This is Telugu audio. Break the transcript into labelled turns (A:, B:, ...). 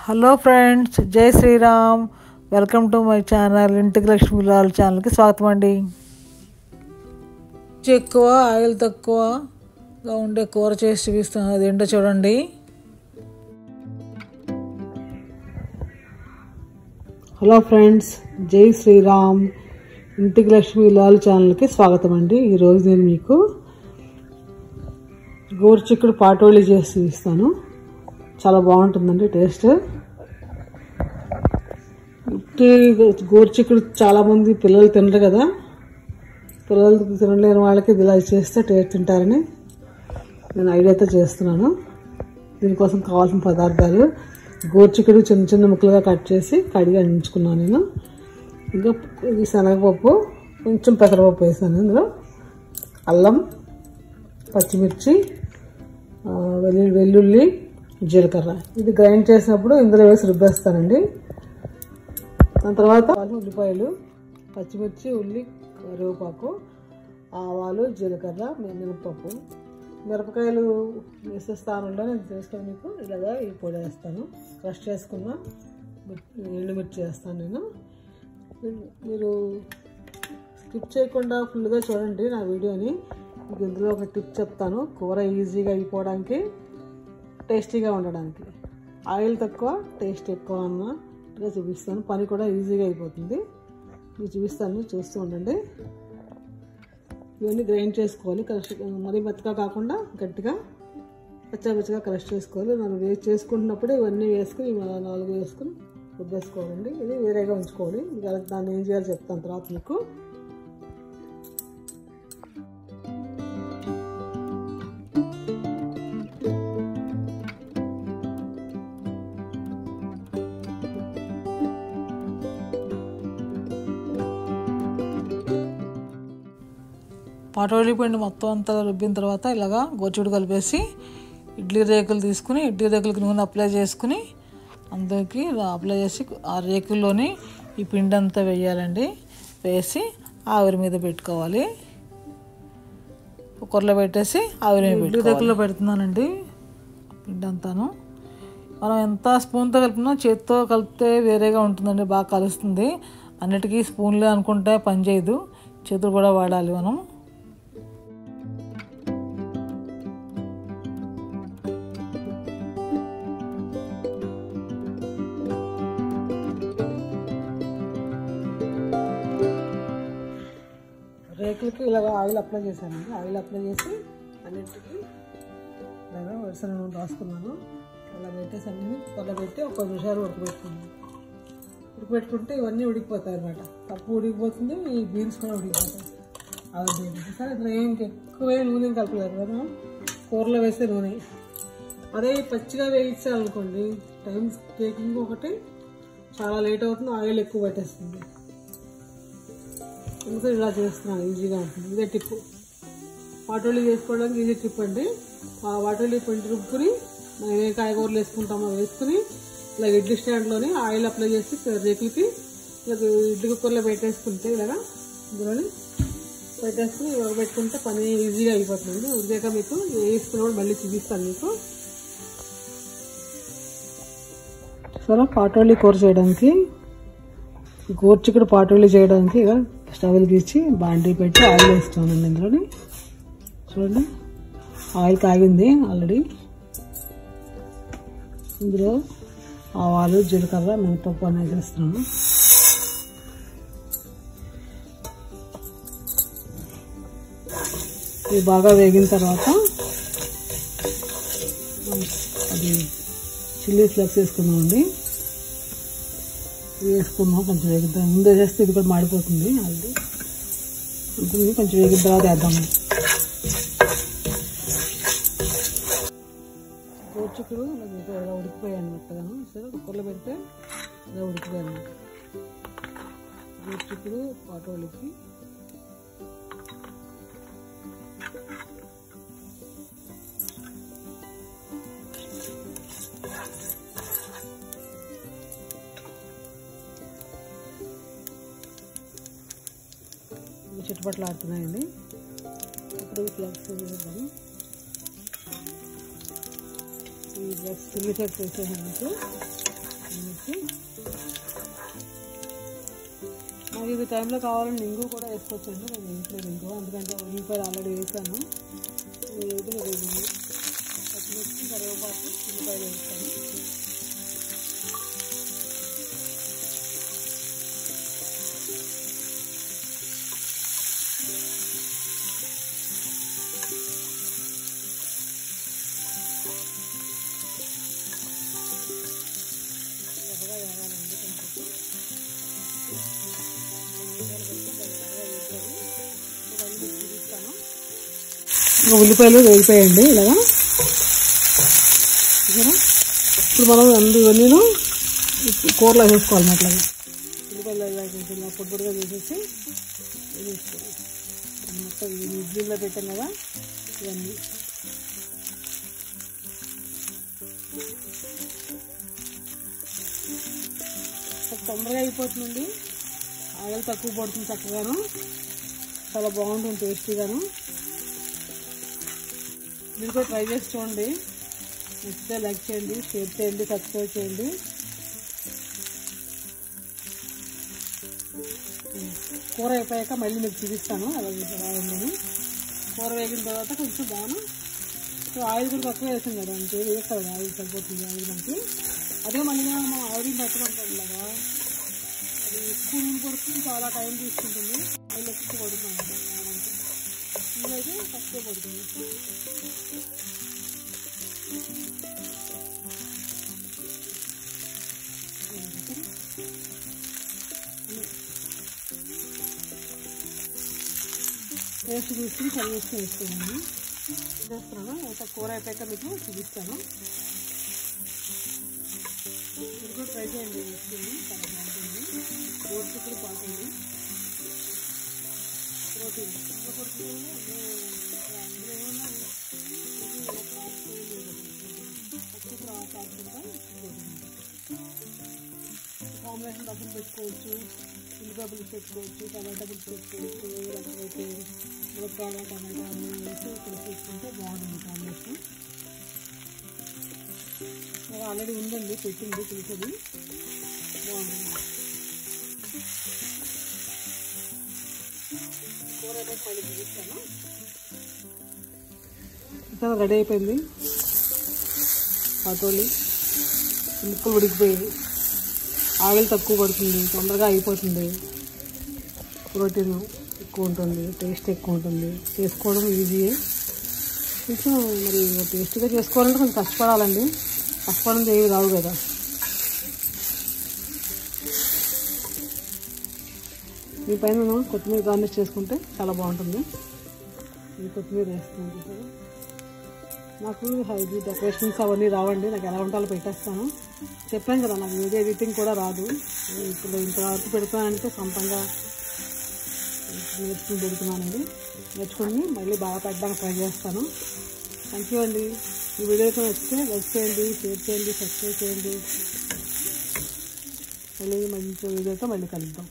A: హలో ఫ్రెండ్స్, జై Shriram. Welcome to my channel ఇంటికి లక్ష్మి లాల్ ఛానల్కి స్వాగతం అండి. ఎక్కువ ఆయిల్ తక్కువగా ఉండే కూర చేసి చూపిస్తాను, అది ఏంటో చూడండి. హలో ఫ్రెండ్స్, జై శ్రీరామ్. ఇంటికి లక్ష్మి లాల్ ఛానల్కి స్వాగతం అండి. ఈరోజు నేను మీకు గోరుచిక్కుడు పాటోళీ చేసి చూపిస్తాను. చాలా బాగుంటుందండి టేస్ట్. గోరుచిక్కుడు చాలామంది పిల్లలు తినరు కదా, పిల్లలు తినలేని వాళ్ళకి ఇలా చేస్తే టేస్ట్ తింటారని నేను ఐడియాతో చేస్తున్నాను. దీనికోసం కావాల్సిన పదార్థాలు: గోరుచిక్కుడు చిన్న చిన్న ముక్కలుగా కట్ చేసి కడిగి అందించుకున్నాను నేను. ఇంకా ఇది శనగపప్పు, కొంచెం పెసరపప్పు వేసాను. ఇందులో అల్లం, పచ్చిమిర్చి, వెల్లుల్లి, జీలకర్ర ఇది గ్రైండ్ చేసినప్పుడు ఇందులో వేసి రుబ్బేస్తానండి. దాని తర్వాత ఉల్లిపాయలు, పచ్చిమిర్చి, ఉల్లి, కరివేపాకు, ఆవాలు, జీలకర్ర, మినపప్పు, మిరపకాయలు వేసే స్థానంలో నేను చేస్తాను. మీకు ఇలాగా ఈ పొడి వేస్తాను. క్రష్ చేసుకున్న ఎండుమిర్చి వేస్తాను నేను. మీరు స్కిప్ చేయకుండా ఫుల్గా చూడండి నా వీడియోని. మీకు ఇందులో ఒక టిప్ చెప్తాను, కూర ఈజీగా అయిపోవడానికి, టేస్టీగా ఉండడానికి. ఆయిల్ తక్కువ, టేస్ట్ ఎక్కువ అన్నట్టుగా చూపిస్తాను. పని కూడా ఈజీగా అయిపోతుంది. మీకు చూపిస్తాను, చూస్తూ ఉండండి. ఇవన్నీ గ్రైండ్ చేసుకోవాలి. క్రష్ మరీ మెత్తగా కాకుండా గట్టిగా పచ్చగా క్రష్ చేసుకోవాలి. మనం చేసుకుంటున్నప్పుడే ఇవన్నీ వేసుకుని 4 వేసుకుని రుబ్బేసుకోవాలండి. ఇది వేరేగా ఉంచుకోవాలి. దాన్ని ఏం చేయాలో చెప్తాను తర్వాత మీకు. పాటోళీ పిండి మొత్తం అంతా రుబ్బిన తర్వాత ఇలాగా గోరుచిక్కుడు కలిపేసి ఇడ్లీ రేకులు తీసుకుని, ఇడ్లీ రేకులకి నూనె అప్లై చేసుకుని అందులోకి అప్లై చేసి ఆ రేకుల్లోని ఈ పిండి అంతా వేయాలండి. వేసి ఆవిరి మీద పెట్టుకోవాలి. కుక్కర్లో పెట్టేసి ఆవిరి మీద ఇడ్లీ రేకుల్లో పెడుతున్నానండి పిండి అంతాను. మనం ఎంత స్పూన్తో కలిపినా చేతితో కలిపితే వేరేగా ఉంటుందండి, బాగా కలుస్తుంది. అన్నిటికీ స్పూన్లే అనుకుంటే పని చేయదు, చేతులు కూడా వాడాలి మనం. రేకులకి ఇలాగ ఆయిల్ అప్లై చేశానండి. ఆయిల్ అప్లై చేసి అన్నింటికి ఇలాగా వరుసన రాసుకున్నాను. అలా పెట్టేసి అన్ని పొల పెట్టి ఒక 10 నిమిషాలు ఉడకబెట్టుకుంటే ఇవన్నీ ఉడికిపోతాయి అన్నమాట. పప్పు ఉడికిపోతుంది, ఈ బీన్స్ కూడా ఉడికిపోతాయి. అవి సరే, ఇట్లా ఏం ఎక్కువ నూనె కలపలేదు కదా, కూరలో వేసే నూనె. అదే పచ్చిగా వేయించాలనుకోండి, టైం టేకింగ్ ఒకటి చాలా లేట్ అవుతుంది, ఆయిల్ ఎక్కువ పట్టేస్తుంది. ఎందుకంటే ఇలా చేస్తున్నాను, ఈజీగా ఉంటుంది. ఇదే టిప్, పాటోళీ చేసుకోవడానికి ఈజీ టిప్ అండి. ఆ పాటోళీ పిండి రుబ్బుకుని మనం ఏ కాయగూరలు వేసుకుంటామో వేసుకుని ఇలా ఇడ్లీ స్టాండ్లోని ఆయిల్ అప్లై చేసి రేకులకి ఇలా ఇడ్లీ కుక్కర్లో పెట్టేసుకుంటే ఇలాగా ఇందులోని పెట్టేసుకుని పెట్టుకుంటే పని ఈజీగా అయిపోతుంది. ఉడికాక మీకు వేసుకున్నప్పుడు మళ్ళీ చూపిస్తాను మీకు. సరే, పాటోళీ కూర చేయడానికి, గోరుచిక్కుడు పాటోళీ చేయడానికి ఇక స్టవ్ వెలిగించి బాండీ పెట్టి ఆయిల్ వేస్తానండి. ఇందులోని చూడండి, ఆయిల్ కాగింది ఆల్రెడీ. ఇందులో ఆవాలు, జీలకర్ర, మినపప్పు అనేది వేస్తున్నాను. ఇవి బాగా వేగిన తర్వాత అది చిల్లీ ఫ్లేక్స్ వేసుకున్నామండి. వేసుకున్నాం, కొంచెం వేగిద్దాం. ముందే చేస్తే ఇది కూడా మాడిపోతుంది ఆల్రెడీ. ఉంటుంది, కొంచెం వేగిన తర్వాత వేద్దాము. గోరుచిక్కుడు ఇలా ఉడికిపోయాయి అన్నట్టుగా. సరే, కుక్కర్లో పెడితే ఇలా ఉడికిపోయాయి అన్నమాట గోరుచిక్కుడు పాటోళీకి. చిట్టుపట్లు ఆడుతున్నాయండి. ఇప్పుడు ఫ్లక్స్ వేద్దాము. ఈ చిల్లీ ఫ్లక్స్ వేసేసాను. నాకు ఇది టైంలో కావాలని ఇంగు కూడా వేసుకోవచ్చండి. నేను వేయట్లేదు ఇంకో, ఎందుకంటే ఉల్లిపాయలు ఆల్రెడీ వేసాను. పచ్చిమిర్చి, కరివేపాకు, ఉల్లిపాయలు వేస్తాను. ఉల్లిపాయలు వేగిపోయాయండి ఇలాగా. ఇప్పుడు మనం ఇవన్నీ కూరలో వేసుకోవాలి. అట్లాగా ఉల్లిపాయలు ఇలా పొడి పొడిగా వేసేసి వేసుకోవాలి. మొత్తం ఇడ్లీలో పెట్టాం కదా ఇవన్నీ. తొందరగా అయిపోతుందండి, ఆయిల్ తక్కువ పడుతుంది, చక్కగాను చాలా బాగుంటుంది, టేస్టీగాను. మీరు కూడా ట్రై చేసి చూడండి. నచ్చితే లైక్ చేయండి, షేర్ చేయండి, సబ్స్క్రైబ్ చేయండి. కూర అయిపోయాక మళ్ళీ మీకు చూపిస్తాను అలా ఉందని. కూర వేగిన తర్వాత కొంచెం బాగా ఆయిల్ కూడా తక్కువ వేసాం కదా, అంటే వేస్తారు కదా ఆయిల్ సరిపోతుంది ఆయిల్ మనకి. అదే మళ్ళీ మనం ఆయిల్ పెట్టుకుంటాం కదా, అది ఎక్కువ నూనె పడుతుంది, చాలా టైం తీసుకుంటుంది, ఆయిల్ ఎక్కువ పడుతుంది మనకి. ఇదైతే తక్కువ పడుతుంది. పేస్ట్ తీసుకుని కలిసి వేసుకోండి. చేస్తున్నాను ఒక కూర అయిపోయాక మీకు చూపిస్తాను. మీరు కూడా ట్రై చేయండి, వేసుకుని చాలా బాగుంటుంది. రోడ్స్ కూడా బాగుంటుంది. ప్రోటీన్ కాంబినేషన్ రసం పెట్టుకోవచ్చు, ఉల్లిపాయ పులుసు పెట్టుకోవచ్చు, టమాటా పులుసు పెట్టుకోవచ్చు, రకమైతే మునక్కాయ టమాటా అన్నీ వేసి పులుసు వేసుకుంటే బాగుంటుంది కాంబినేషన్. ఆల్రెడీ ఉందండి, పెట్టింది పులుసుది, బాగుంటుంది. కూర అయితే మళ్ళీ చూపిస్తాను. ఇంకా రెడీ అయిపోయింది. పాతోలి ముక్కలు ఉడికిపోయి ఆయిల్ తక్కువ పడుతుంది, తొందరగా అయిపోతుంది, ప్రోటీన్ ఎక్కువ ఉంటుంది, టేస్ట్ ఎక్కువ ఉంటుంది, చేసుకోవడం ఈజీయే. కొంచెం మరి టేస్ట్గా చేసుకోవాలంటే కొంచెం కష్టపడాలండి, కష్టపడింది ఏవి రావు కదా. ఈ పైన కొత్తిమీర గార్నిష్ చేసుకుంటే చాలా బాగుంటుంది. ఈ కొత్తిమీర వేసుకుంటే నాకు ఇది డెకరేషన్స్ అవన్నీ రావండి, నాకు ఎలా ఉంటాలో పెట్టేస్తాను. చెప్పాను కదా నాకు వీడియో ఎడిటింగ్ కూడా రాదు. ఇప్పుడు ఇంతవరకు పెడుతున్నానంటే సొంతంగా నేర్చుకుని పెడుతున్నానండి. నేర్చుకుని మళ్ళీ బాగా పెట్టడానికి ట్రై చేస్తాను. థ్యాంక్ యూ అండి. ఈ వీడియోకి నచ్చితే లైక్ చేయండి, షేర్ చేయండి, సబ్స్క్రైబ్ చేయండి. మళ్ళీ మంచి వీడియోతో మళ్ళీ కలుద్దాం.